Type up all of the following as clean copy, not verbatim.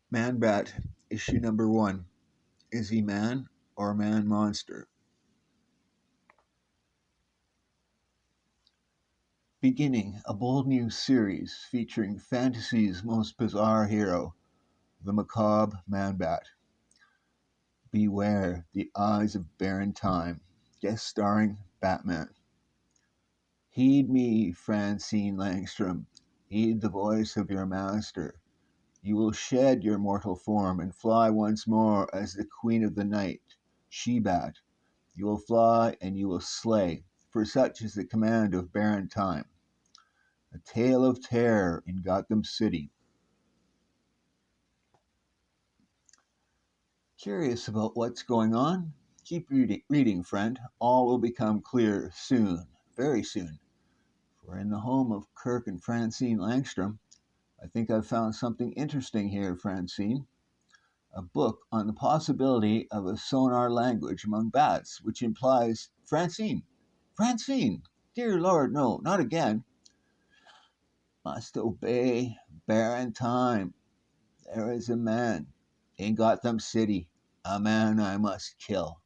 Manbat, issue number 1. Is he man or man monster? Beginning a bold new series featuring fantasy's most bizarre hero, the macabre Manbat. Beware the eyes of barren time. Guest starring Batman. Heed me, Francine Langstrom. Heed the voice of your master. You will shed your mortal form and fly once more as the queen of the night, She-Bat. You will fly and you will slay, for such is the command of barren time. A tale of terror in Gotham City. Curious about what's going on? Keep reading, friend. All will become clear soon, very soon. For in the home of Kirk and Francine Langstrom, I think I've found something interesting here, Francine. A book on the possibility of a sonar language among bats, which implies Francine. Francine! Dear Lord, no, not again. Must obey, barren time. There is a man in Gotham City, a man I must kill.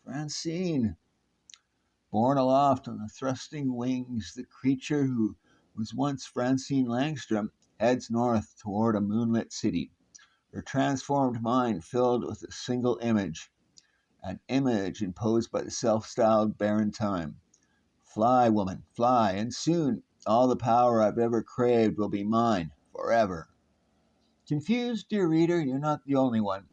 Francine, borne aloft on the thrusting wings, the creature who was once Francine Langstrom heads north toward a moonlit city, her transformed mind filled with a single image, an image imposed by the self-styled barren time. Fly, woman, fly, and soon all the power I've ever craved will be mine forever. Confused, dear reader, you're not the only one.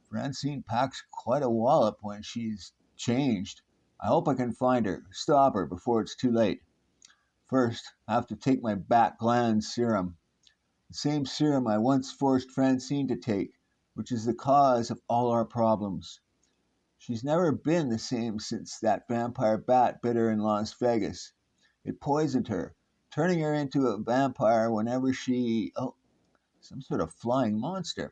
Francine packs quite a wallop when she's changed. I hope I can find her, stop her before it's too late. First, I have to take my back gland serum, the same serum I once forced Francine to take, which is the cause of all our problems. She's never been the same since that vampire bat bit her in Las Vegas. It poisoned her, turning her into a vampire whenever some sort of flying monster.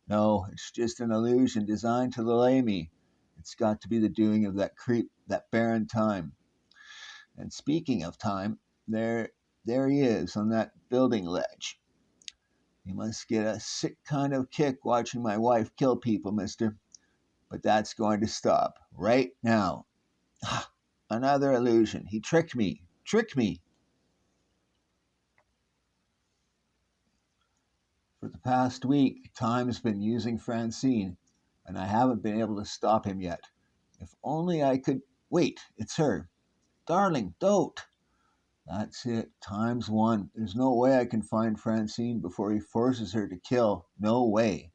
No, it's just an illusion designed to delay me. It's got to be the doing of that creep, that barren time. And speaking of time, there he is on that building ledge. You must get a sick kind of kick watching my wife kill people, mister. But that's going to stop right now. Ah, another illusion. He tricked me. Tricked me. For the past week, Time's been using Francine, and I haven't been able to stop him yet. If only I could. Wait, it's her. Darling, don't. That's it. Time's won. There's no way I can find Francine before he forces her to kill. No way.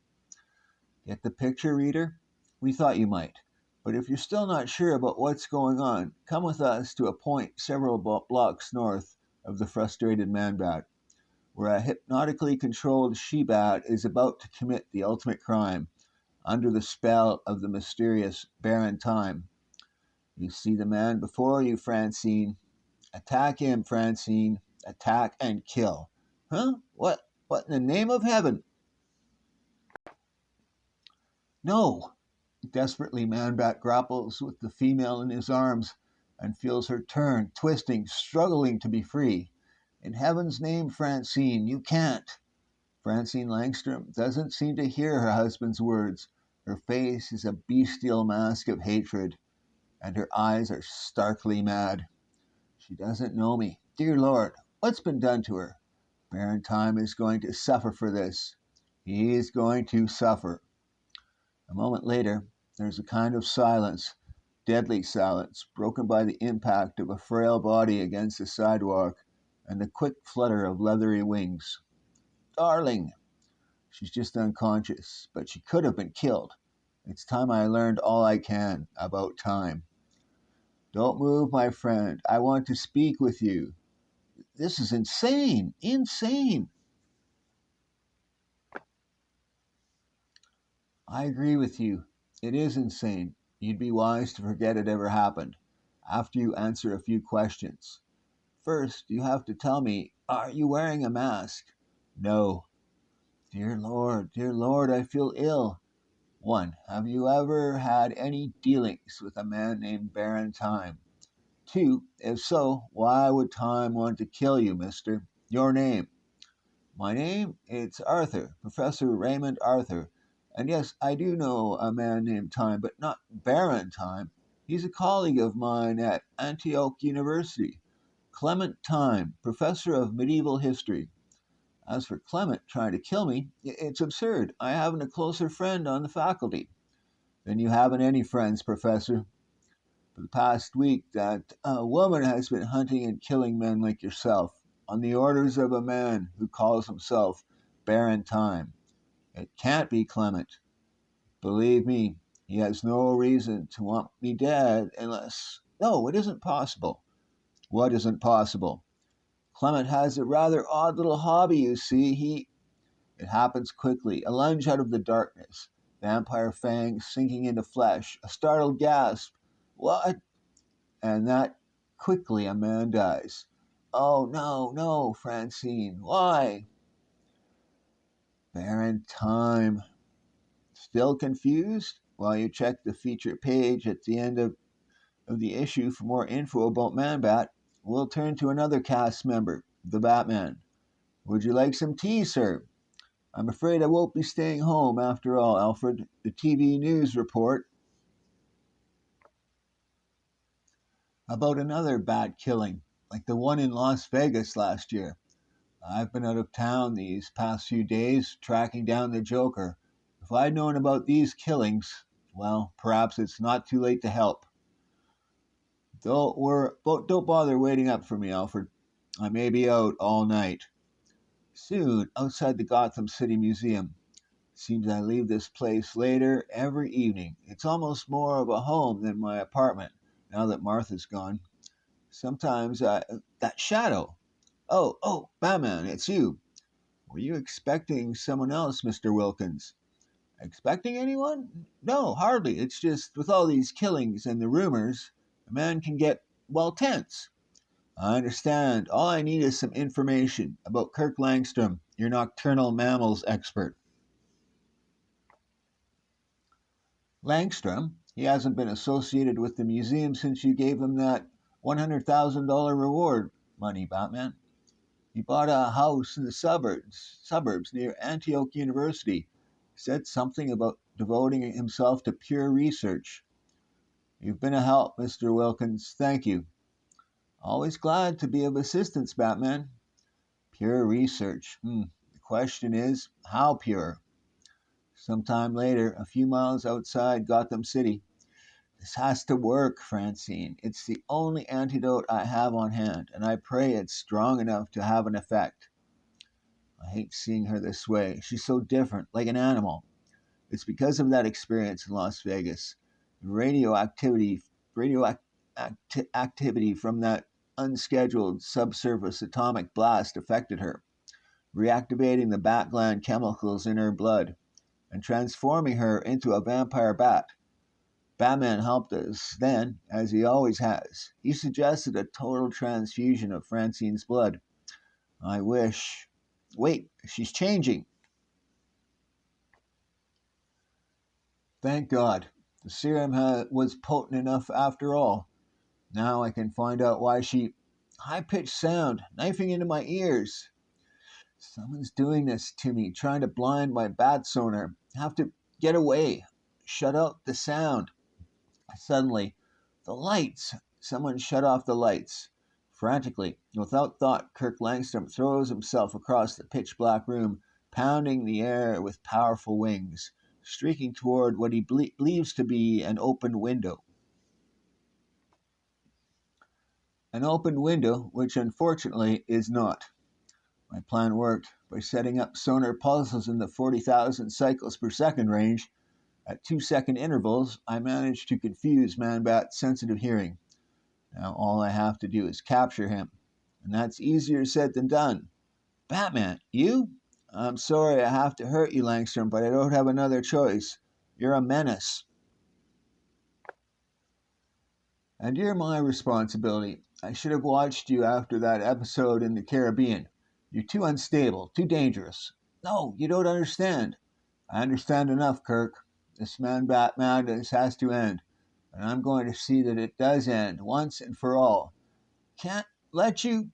Get the picture, reader? We thought you might. But if you're still not sure about what's going on, come with us to a point several blocks north of the frustrated Manbat, where a hypnotically controlled she-bat is about to commit the ultimate crime under the spell of the mysterious barren time. You see the man before you, Francine. Attack him, Francine. Attack and kill. Huh? What in the name of heaven? No! Desperately, Manbat grapples with the female in his arms and feels her turn, twisting, struggling to be free. In heaven's name, Francine, you can't. Francine Langstrom doesn't seem to hear her husband's words. Her face is a bestial mask of hatred, and her eyes are starkly mad. She doesn't know me. Dear Lord, what's been done to her? Baron Time is going to suffer for this. He is going to suffer. A moment later, there's a kind of silence, deadly silence, broken by the impact of a frail body against the sidewalk and the quick flutter of leathery wings. Darling! She's just unconscious, but she could have been killed. It's time I learned all I can about time. Don't move, my friend. I want to speak with you. This is insane! Insane! I agree with you. It is insane. You'd be wise to forget it ever happened. After you answer a few questions. First, you have to tell me, are you wearing a mask? No. Dear Lord, I feel ill. 1. Have you ever had any dealings with a man named Baron Time? 2. If so, why would Time want to kill you, mister? Your name. My name? It's Arthur, Professor Raymond Arthur. And yes, I do know a man named Time, but not Baron Time. He's a colleague of mine at Antioch University. Clement Time, Professor of Medieval History. As for Clement trying to kill me, it's absurd. I haven't a closer friend on the faculty. Then you haven't any friends, Professor. For the past week, that woman has been hunting and killing men like yourself on the orders of a man who calls himself Baron Time. It can't be Clement. Believe me, he has no reason to want me dead unless. No, it isn't possible. What isn't possible? Clement has a rather odd little hobby, you see. It happens quickly. A lunge out of the darkness. Vampire fangs sinking into flesh. A startled gasp. What? And that quickly a man dies. Oh, no, no, Francine. Why? Baron Time. Still confused? While you check the feature page at the end of the issue for more info about Manbat, we'll turn to another cast member, the Batman. Would you like some tea, sir? I'm afraid I won't be staying home after all, Alfred. The TV news report about another bat killing, like the one in Las Vegas last year. I've been out of town these past few days tracking down the Joker. If I'd known about these killings, well, perhaps it's not too late to help. Don't bother waiting up for me, Alfred. I may be out all night. Soon, outside the Gotham City Museum. Seems I leave this place later every evening. It's almost more of a home than my apartment, now that Martha's gone. Sometimes I. That shadow! Oh, Batman, it's you. Were you expecting someone else, Mr. Wilkins? Expecting anyone? No, hardly. It's just with all these killings and the rumors, a man can get, well, tense. I understand. All I need is some information about Kirk Langstrom, your nocturnal mammals expert. Langstrom? He hasn't been associated with the museum since you gave him that $100,000 reward money, Batman. He bought a house in the suburbs near Antioch University. Said something about devoting himself to pure research. You've been a help, Mr. Wilkins. Thank you. Always glad to be of assistance, Batman. Pure research. The question is, how pure? Sometime later, a few miles outside Gotham City. This has to work, Francine. It's the only antidote I have on hand, and I pray it's strong enough to have an effect. I hate seeing her this way. She's so different, like an animal. It's because of that experience in Las Vegas. Radioactivity from that unscheduled subsurface atomic blast affected her, reactivating the bat gland chemicals in her blood and transforming her into a vampire bat. Batman helped us then, as he always has. He suggested a total transfusion of Francine's blood. I wish. Wait, she's changing. Thank God. The serum was potent enough after all. Now I can find out why she. High pitched sound, knifing into my ears. Someone's doing this to me, trying to blind my bat sonar. I have to get away. Shut out the sound. Suddenly, the lights! Someone shut off the lights. Frantically, without thought, Kirk Langstrom throws himself across the pitch black room, pounding the air with powerful wings, streaking toward what he believes to be an open window. An open window, which unfortunately is not. My plan worked. By setting up sonar pulses in the 40,000 cycles per second range, at 2-second intervals, I managed to confuse Manbat's sensitive hearing. Now all I have to do is capture him, and that's easier said than done. Batman, you? I'm sorry I have to hurt you, Langstrom, but I don't have another choice. You're a menace. And you're my responsibility. I should have watched you after that episode in the Caribbean. You're too unstable, too dangerous. No, you don't understand. I understand enough, Kirk. This man-bat madness has to end, and I'm going to see that it does end, once and for all. Can't let you.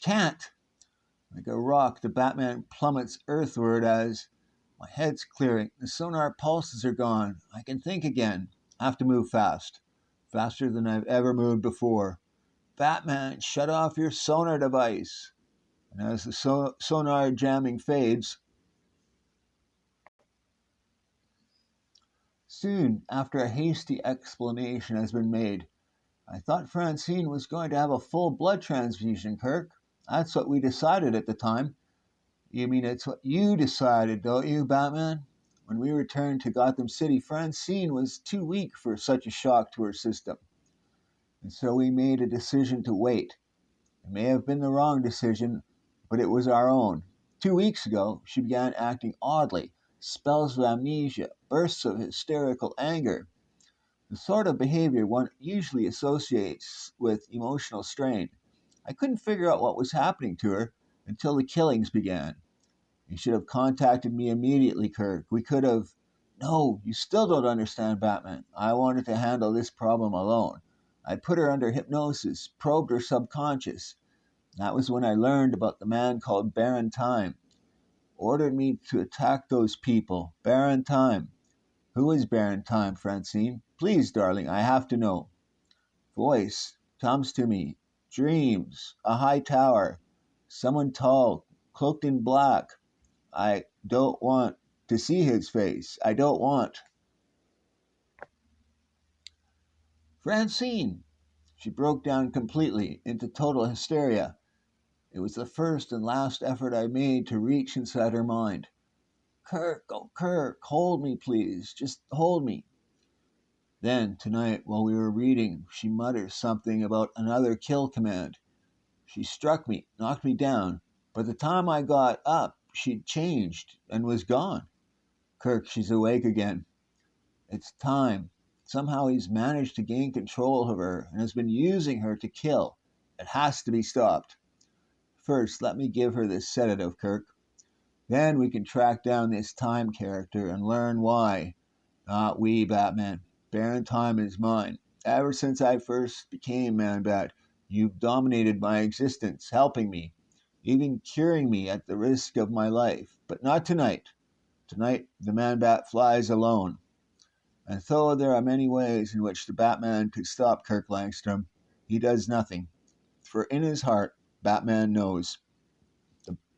Can't. Like a rock, the Batman plummets earthward as my head's clearing. The sonar pulses are gone. I can think again. I have to move fast. Faster than I've ever moved before. Batman, shut off your sonar device. And as the sonar jamming fades, soon after a hasty explanation has been made, I thought Francine was going to have a full blood transfusion, Kirk. That's what we decided at the time. You mean it's what you decided, don't you, Batman? When we returned to Gotham City, Francine was too weak for such a shock to her system. And so we made a decision to wait. It may have been the wrong decision, but it was our own. 2 weeks ago, she began acting oddly, spells of amnesia, bursts of hysterical anger, the sort of behavior one usually associates with emotional strain. I couldn't figure out what was happening to her until the killings began. You should have contacted me immediately, Kirk. We could have. No, you still don't understand, Batman. I wanted to handle this problem alone. I put her under hypnosis, probed her subconscious. That was when I learned about the man called Baron Time. Ordered me to attack those people. Baron Time. Who is Baron Time, Francine? Please, darling, I have to know. Voice comes to me. Dreams. A high tower. Someone tall, cloaked in black. I don't want to see his face. I don't want. Francine! She broke down completely into total hysteria. It was the first and last effort I made to reach inside her mind. Kirk, oh Kirk, hold me, please. Just hold me. Then, tonight, while we were reading, she mutters something about another kill command. She struck me, knocked me down. By the time I got up, she'd changed and was gone. Kirk, she's awake again. It's time. Somehow he's managed to gain control of her and has been using her to kill. It has to be stopped. First, let me give her this sedative, Kirk. Then we can track down this Time character and learn why. Not we, Batman. Baron Time is mine. Ever since I first became Manbat, you've dominated my existence, helping me, even curing me at the risk of my life. But not tonight. Tonight, the Manbat flies alone. And though there are many ways in which the Batman could stop Kirk Langstrom, he does nothing. For in his heart, Batman knows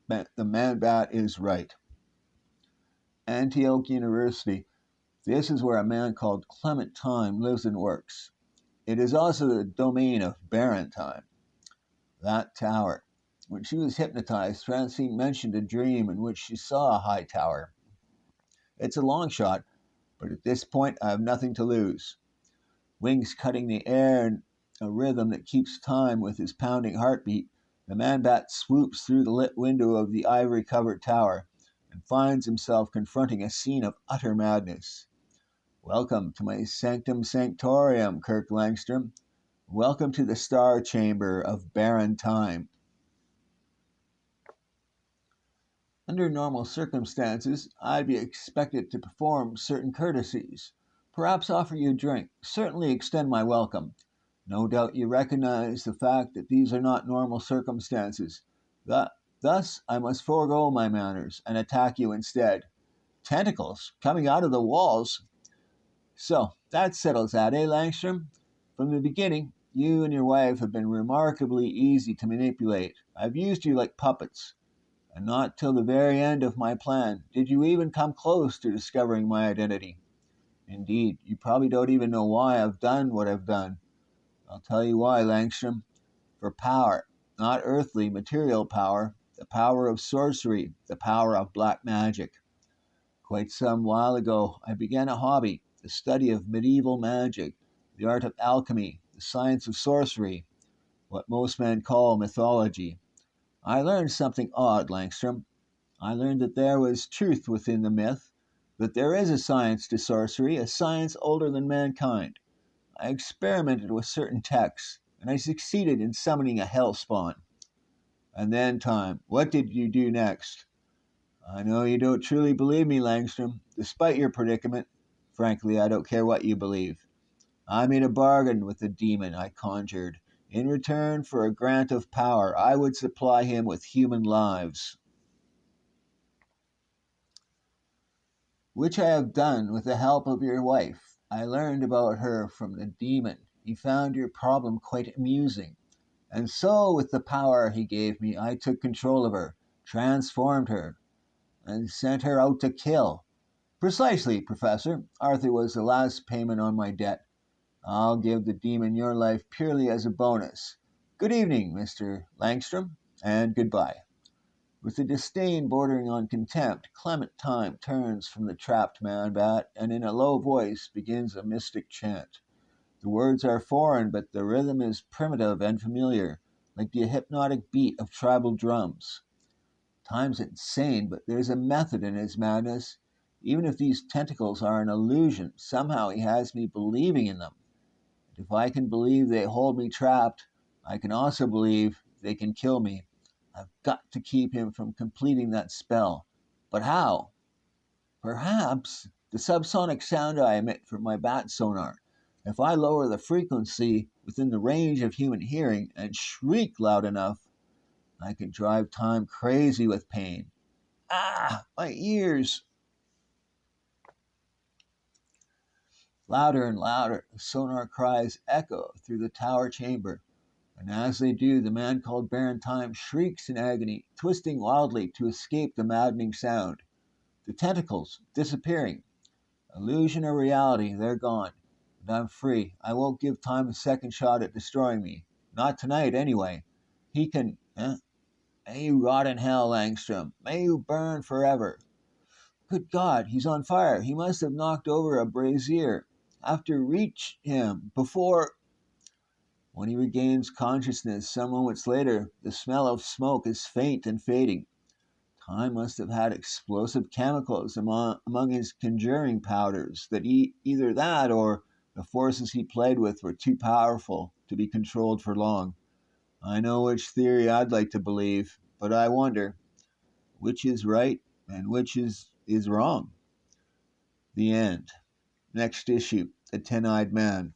the Man-Bat is right. Antioch University. This is where a man called Clement Time lives and works. It is also the domain of Baron Time. That tower. When she was hypnotized, Francine mentioned a dream in which she saw a high tower. It's a long shot, but at this point I have nothing to lose. Wings cutting the air in a rhythm that keeps time with his pounding heartbeat, the Man-Bat swoops through the lit window of the ivory-covered tower and finds himself confronting a scene of utter madness. Welcome to my sanctum sanctorum, Kirk Langstrom. Welcome to the star chamber of Baron Time. Under normal circumstances, I'd be expected to perform certain courtesies. Perhaps offer you a drink, certainly extend my welcome. No doubt you recognize the fact that these are not normal circumstances. Thus, I must forego my manners and attack you instead. Tentacles coming out of the walls. So, that settles that, eh, Langstrom? From the beginning, you and your wife have been remarkably easy to manipulate. I've used you like puppets. And not till the very end of my plan did you even come close to discovering my identity. Indeed, you probably don't even know why I've done what I've done. I'll tell you why, Langstrom. For power, not earthly, material power, the power of sorcery, the power of black magic. Quite some while ago, I began a hobby, the study of medieval magic, the art of alchemy, the science of sorcery, what most men call mythology. I learned something odd, Langstrom. I learned that there was truth within the myth, that there is a science to sorcery, a science older than mankind. I experimented with certain texts, and I succeeded in summoning a hell spawn. And then, Time, what did you do next? I know you don't truly believe me, Langstrom, despite your predicament. Frankly, I don't care what you believe. I made a bargain with the demon I conjured In return for a grant of power, I would supply him with human lives, which I have done with the help of your wife. I learned about her from the demon. He found your problem quite amusing. And so, with the power he gave me, I took control of her, transformed her, and sent her out to kill. Precisely, Professor. Arthur was the last payment on my debt. I'll give the demon your life purely as a bonus. Good evening, Mr. Langstrom, and goodbye. With a disdain bordering on contempt, Clementine turns from the trapped Manbat and in a low voice begins a mystic chant. The words are foreign, but the rhythm is primitive and familiar, like the hypnotic beat of tribal drums. Time's insane, but there's a method in his madness. Even if these tentacles are an illusion, somehow he has me believing in them. And if I can believe they hold me trapped, I can also believe they can kill me. I've got to keep him from completing that spell. But how? Perhaps the subsonic sound I emit from my bat sonar. If I lower the frequency within the range of human hearing and shriek loud enough, I can drive time crazy with pain. Ah, my ears! Louder and louder, the sonar cries echo through the tower chamber. And as they do, the man called Baron Time shrieks in agony, twisting wildly to escape the maddening sound. The tentacles disappearing. Illusion or reality, they're gone. And I'm free. I won't give Time a second shot at destroying me. Not tonight, anyway. He can. May you rot in hell, Langstrom. May you burn forever. Good God, he's on fire. He must have knocked over a brazier. Have to reach him before. When he regains consciousness some moments later, the smell of smoke is faint and fading. Time must have had explosive chemicals among his conjuring powders. Either that or the forces he played with were too powerful to be controlled for long. I know which theory I'd like to believe, but I wonder which is right and which is wrong. The end. Next issue, The Ten-Eyed Man.